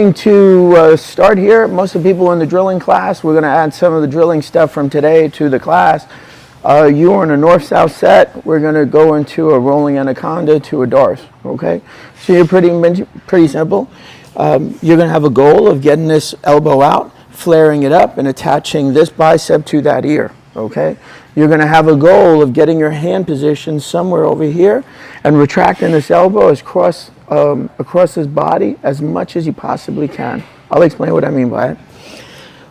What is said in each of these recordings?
going to start here. Most of the people in the drilling class, we're going to add some of the drilling stuff from today to the class. You are in a north-south set. We're going to go into a rolling anaconda to a Darth, okay? So you're pretty simple. You're going to have a goal of getting this elbow out, flaring it up, and attaching this bicep to that ear, okay? You're going to have a goal of getting your hand position somewhere over here and retracting this elbow across his body as much as you possibly can. I'll explain what I mean by it.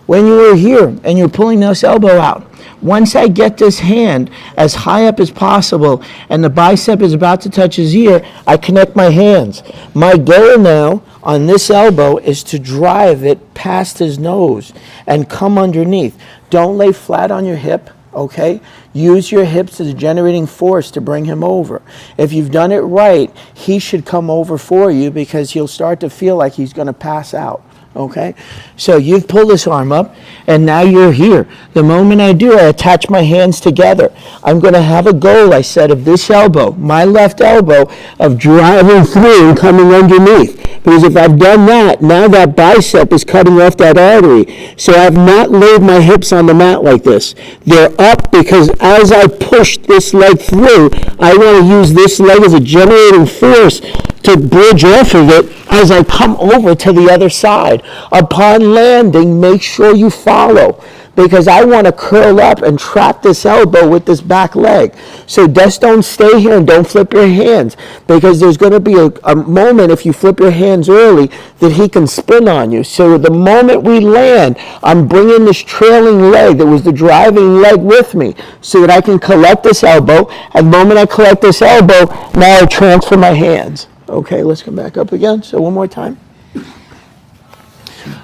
When you are here and you're pulling this elbow out, once I get this hand as high up as possible and the bicep is about to touch his ear, I connect my hands. My goal now on this elbow is to drive it past his nose and come underneath. Don't lay flat on your hip, okay? Use your hips as a generating force to bring him over. If you've done it right, he should come over for you because he'll start to feel like he's going to pass out. Okay, so you've pulled this arm up and now you're here. The moment I do, I attach my hands together. I'm going to have a goal, I said, of this elbow, my left elbow, of driving through and coming underneath. Because if I've done that, now that bicep is cutting off that artery. So I've not laid my hips on the mat like this. They're up because as I push this leg through, I want to use this leg as a generating force to bridge off of it as I come over to the other side. Upon landing, make sure you follow, because I want to curl up and trap this elbow with this back leg. So just don't stay here and don't flip your hands, because there's going to be a moment if you flip your hands early that he can spin on you. So the moment we land, I'm bringing this trailing leg that was the driving leg with me so that I can collect this elbow. And the moment I collect this elbow, now I transfer my hands. Okay, let's come back up again. So one more time.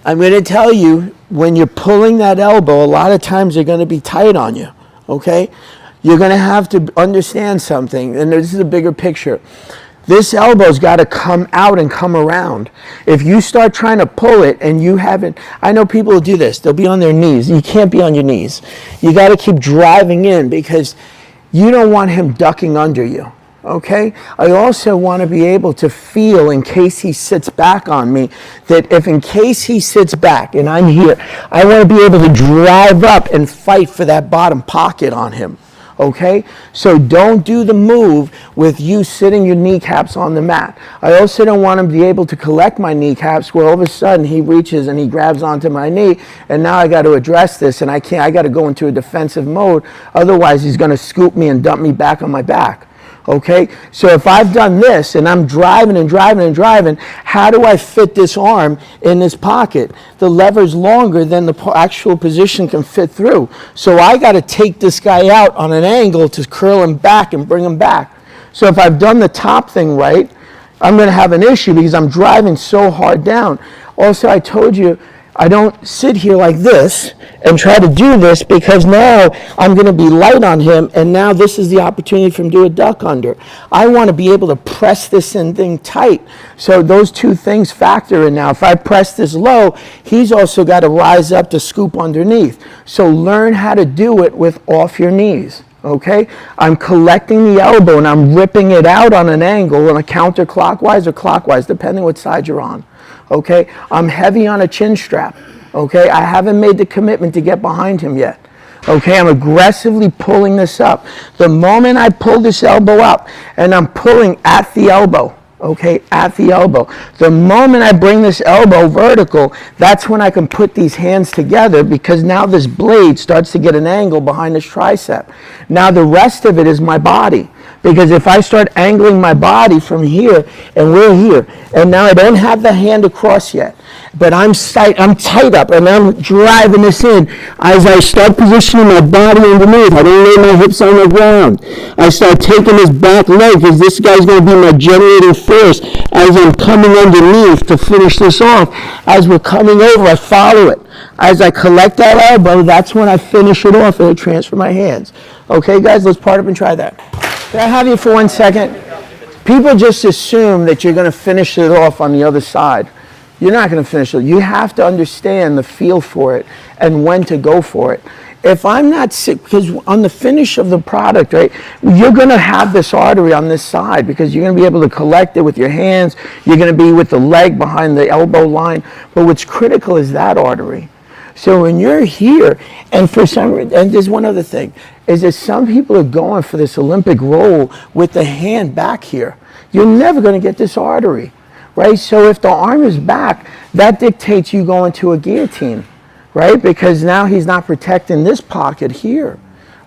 I'm going to tell you, when you're pulling that elbow, a lot of times they're going to be tight on you, okay? You're going to have to understand something, and this is a bigger picture. This elbow's got to come out and come around. If you start trying to pull it and you haven't, I know people who do this, they'll be on their knees. You can't be on your knees. You got to keep driving in because you don't want him ducking under you. Okay, I also want to be able to feel, in case he sits back on me, that if in case he sits back and I'm here, I want to be able to drive up and fight for that bottom pocket on him. Okay, so don't do the move with you sitting your kneecaps on the mat. I also don't want him to be able to collect my kneecaps where all of a sudden he reaches and he grabs onto my knee, and now I got to address this and I got to go into a defensive mode. Otherwise he's going to scoop me and dump me back on my back. Okay, so if I've done this and I'm driving and driving and driving, how do I fit this arm in this pocket? The lever's longer than the actual position can fit through. So I got to take this guy out on an angle to curl him back and bring him back. So if I've done the top thing right, I'm going to have an issue because I'm driving so hard down. Also, I told you, I don't sit here like this and try to do this because now I'm going to be light on him, and now this is the opportunity for him to do a duck under. I want to be able to press this thing tight. So those two things factor in now. If I press this low, he's also got to rise up to scoop underneath. So learn how to do it with off your knees. Okay, I'm collecting the elbow and I'm ripping it out on an angle, on a counterclockwise or clockwise, depending what side you're on. Okay, I'm heavy on a chin strap. Okay, I haven't made the commitment to get behind him yet. Okay, I'm aggressively pulling this up. The moment I pull this elbow up, and I'm pulling at the elbow, okay, at the elbow. The moment I bring this elbow vertical, that's when I can put these hands together, because now this blade starts to get an angle behind this tricep. Now the rest of it is my body. Because if I start angling my body from here, and we're here, and now I don't have the hand across yet, but I'm tight up, and I'm driving this in. As I start positioning my body underneath, I don't lay my hips on the ground. I start taking this back leg, because this guy's going to be my generating force as I'm coming underneath to finish this off. As we're coming over, I follow it. As I collect that elbow, that's when I finish it off and I transfer my hands. Okay, guys, let's part up and try that. Can I have you for 1 second? People just assume that you're going to finish it off on the other side. You're not going to finish it. You have to understand the feel for it and when to go for it. if I'm not sick, because on the finish of the product, right, you're going to have this artery on this side because you're going to be able to collect it with your hands. You're going to be with the leg behind the elbow line. But what's critical is that artery. So when you're here, and for some reason, and there's one other thing, is that some people are going for this Olympic roll with the hand back here. You're never going to get this artery, right? So if the arm is back, that dictates you going to a guillotine, right? Because now he's not protecting this pocket here,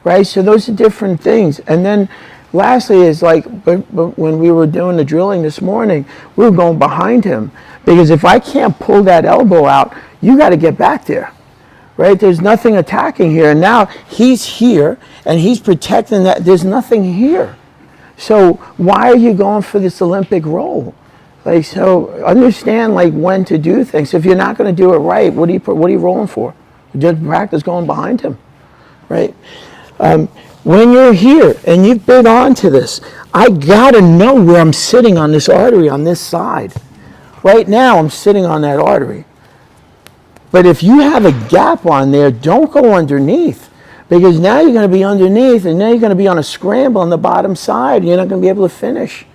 right? So those are different things. And then lastly is like, but when we were doing the drilling this morning, we were going behind him. Because if I can't pull that elbow out, you got to get back there. Right? There's nothing attacking here. And now he's here and he's protecting that. There's nothing here. So why are you going for this Olympic roll? Like, so understand like when to do things. If you're not going to do it right, what are you rolling for? Just practice going behind him. Right? When you're here and you've been on to this, I got to know where I'm sitting on this artery on this side. Right now I'm sitting on that artery. But if you have a gap on there, don't go underneath, because now you're going to be underneath and now you're going to be on a scramble on the bottom side and you're not going to be able to finish.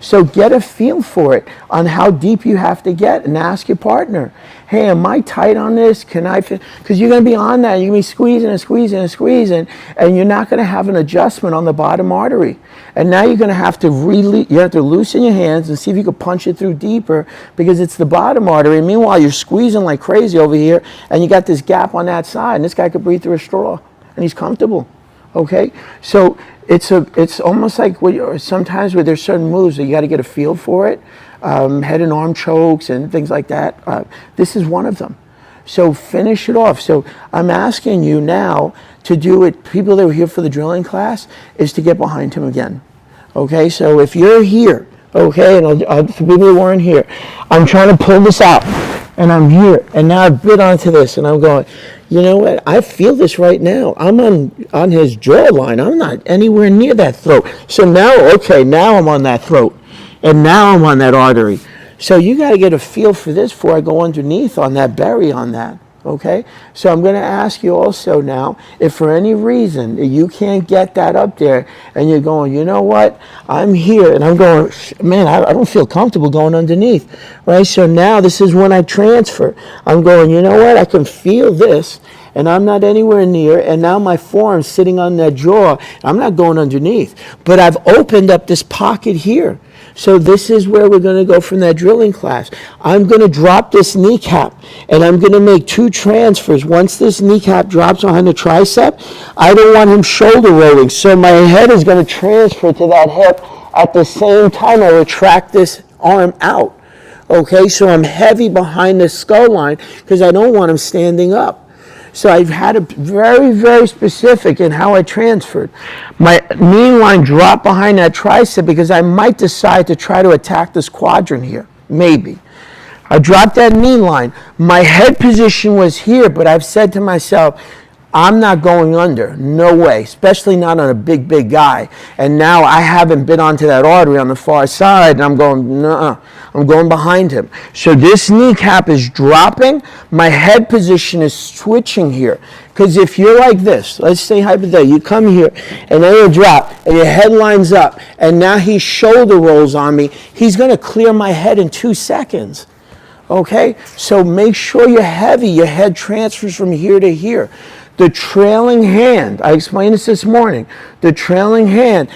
So get a feel for it on how deep you have to get and ask your partner, hey, am I tight on this? Can I fit? Because you're going to be on that. You're going to be squeezing and squeezing and squeezing, and you're not going to have an adjustment on the bottom artery. And now you're going to have to loosen your hands and see if you can punch it through deeper, because it's the bottom artery. Meanwhile, you're squeezing like crazy over here, and you got this gap on that side, and this guy could breathe through a straw, and he's comfortable. Okay, so it's almost like sometimes where there's certain moves that you got to get a feel for it, head and arm chokes and things like that. This is one of them. So finish it off. So I'm asking you now to do it. People that were here for the drilling class is to get behind him again. Okay, so if you're here, okay, and for people who weren't here, I'm trying to pull this out, and I'm here, and now I've bit onto this, and I'm going, you know what, I feel this right now. I'm on his jawline. I'm not anywhere near that throat. So now, okay, now I'm on that throat, and now I'm on that artery. So you got to get a feel for this before I go underneath on that berry on that. Okay, so I'm going to ask you also now, if for any reason you can't get that up there and you're going, you know what, I'm here and I'm going, man, I don't feel comfortable going underneath, right? So now this is when I transfer. I'm going, you know what, I can feel this and I'm not anywhere near, and now my forearm's sitting on that jaw. I'm not going underneath, but I've opened up this pocket here. So this is where we're going to go from that drilling class. I'm going to drop this kneecap, and I'm going to make two transfers. Once this kneecap drops behind the tricep, I don't want him shoulder rolling. So my head is going to transfer to that hip. At the same time, I retract this arm out. Okay, so I'm heavy behind the skull line because I don't want him standing up. So I've had it very, very specific in how I transferred. My knee line dropped behind that tricep because I might decide to try to attack this quadrant here, maybe. I dropped that knee line. My head position was here, but I've said to myself, I'm not going under, no way, especially not on a big, big guy. And now I haven't been onto that artery on the far side, and I'm going, nuh-uh, I'm going behind him. So this kneecap is dropping, my head position is switching here. Because if you're like this, let's say hypothetically, you come here, and then you drop, and your head lines up, and now he shoulder rolls on me, he's going to clear my head in 2 seconds. Okay, so make sure you're heavy, your head transfers from here to here. The trailing hand, I explained this morning, the trailing hand,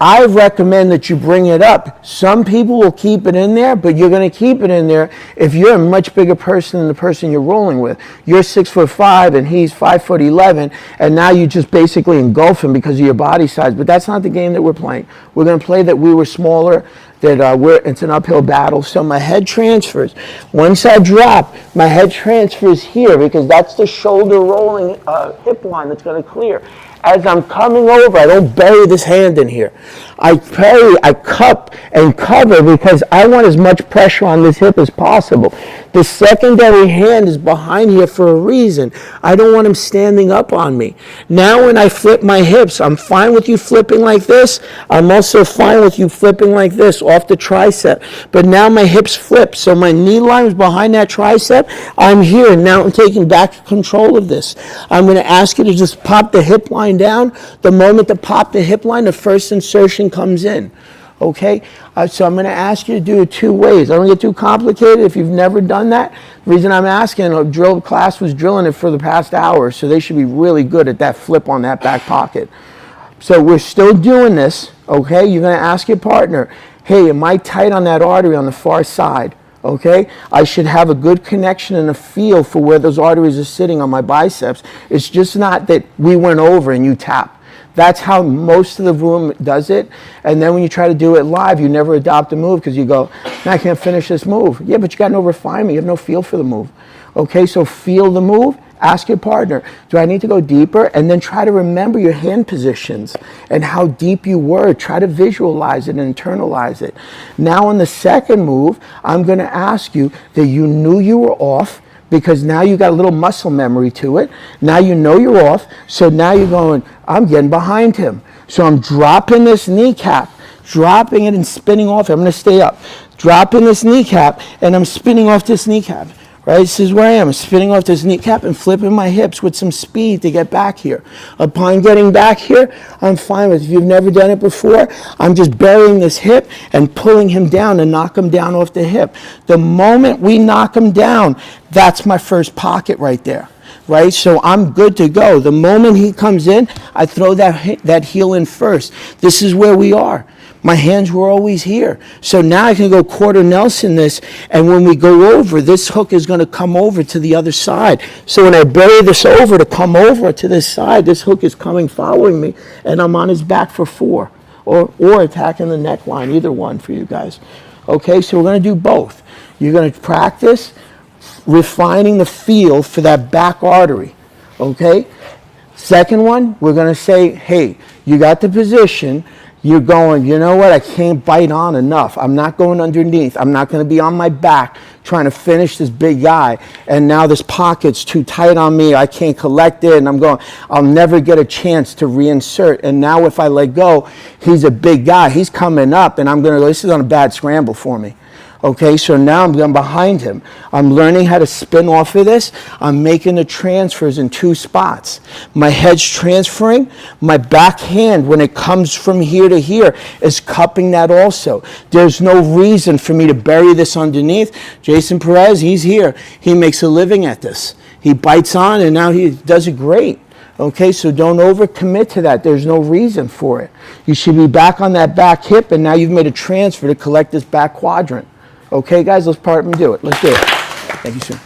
I recommend that you bring it up. Some people will keep it in there, but you're going to keep it in there if you're a much bigger person than the person you're rolling with. You're 6'5" and he's 5'11", and now you just basically engulf him because of your body size. But that's not the game that we're playing. We're going to play that we were smaller, that it's an uphill battle. So my head transfers. Once I drop, my head transfers here because that's the shoulder rolling hip line that's going to clear. As I'm coming over, I don't bury this hand in here. I cup and cover because I want as much pressure on this hip as possible. The secondary hand is behind here for a reason. I don't want him standing up on me. Now when I flip my hips, I'm fine with you flipping like this. I'm also fine with you flipping like this off the tricep. But now my hips flip, so my knee line is behind that tricep. I'm here. Now I'm taking back control of this. I'm going to ask you to just pop the hip line down. The moment to pop the hip line, the first insertion comes in. Okay, so I'm going to ask you to do it 2 ways. I don't get too complicated if you've never done that. The reason I'm asking, a drill class was drilling it for the past hour, so they should be really good at that flip on that back pocket. So we're still doing this, okay? You're going to ask your partner, hey, am I tight on that artery on the far side? Okay, I should have a good connection and a feel for where those arteries are sitting on my biceps. It's just not that we went over and you tap. That's how most of the room does it. And then when you try to do it live, you never adopt a move because you go, I can't finish this move. Yeah, but you got no refinement. You have no feel for the move. Okay, so feel the move. Ask your partner, do I need to go deeper? And then try to remember your hand positions and how deep you were. Try to visualize it and internalize it. Now on the second move, I'm going to ask you that you knew you were off, because now you got a little muscle memory to it. Now you know you're off, so now you're going, I'm getting behind him. So I'm dropping this kneecap, dropping it and spinning off. I'm going to stay up. Dropping this kneecap, and I'm spinning off this kneecap. Right, this is where I am. I'm spinning off this kneecap and flipping my hips with some speed to get back here. Upon getting back here, I'm fine with it. If you've never done it before, I'm just burying this hip and pulling him down and knock him down off the hip. The moment we knock him down, that's my first pocket right there. Right, so I'm good to go. The moment he comes in, I throw that heel in first. This is where we are. My hands were always here. So now I can go quarter Nelson this, and when we go over, this hook is going to come over to the other side. So when I bury this over to come over to this side, this hook is coming, following me, and I'm on his back for 4. Or attacking the neckline, either one for you guys. Okay, so we're going to do both. You're going to practice refining the feel for that back artery. Okay? Second one, we're going to say, hey, you got the position. You're going, you know what, I can't bite on enough. I'm not going underneath. I'm not going to be on my back trying to finish this big guy. And now this pocket's too tight on me. I can't collect it. And I'm going, I'll never get a chance to reinsert. And now if I let go, he's a big guy. He's coming up, and I'm going to go, this is on a bad scramble for me. Okay, so now I'm going behind him. I'm learning how to spin off of this. I'm making the transfers in 2 spots. My head's transferring. My back hand, when it comes from here to here, is cupping that also. There's no reason for me to bury this underneath. Jason Perez, he's here. He makes a living at this. He bites on, and now he does it great. Okay, so don't overcommit to that. There's no reason for it. You should be back on that back hip, and now you've made a transfer to collect this back quadrant. Okay, guys, let's part and do it. Let's do it. Thank you, sir.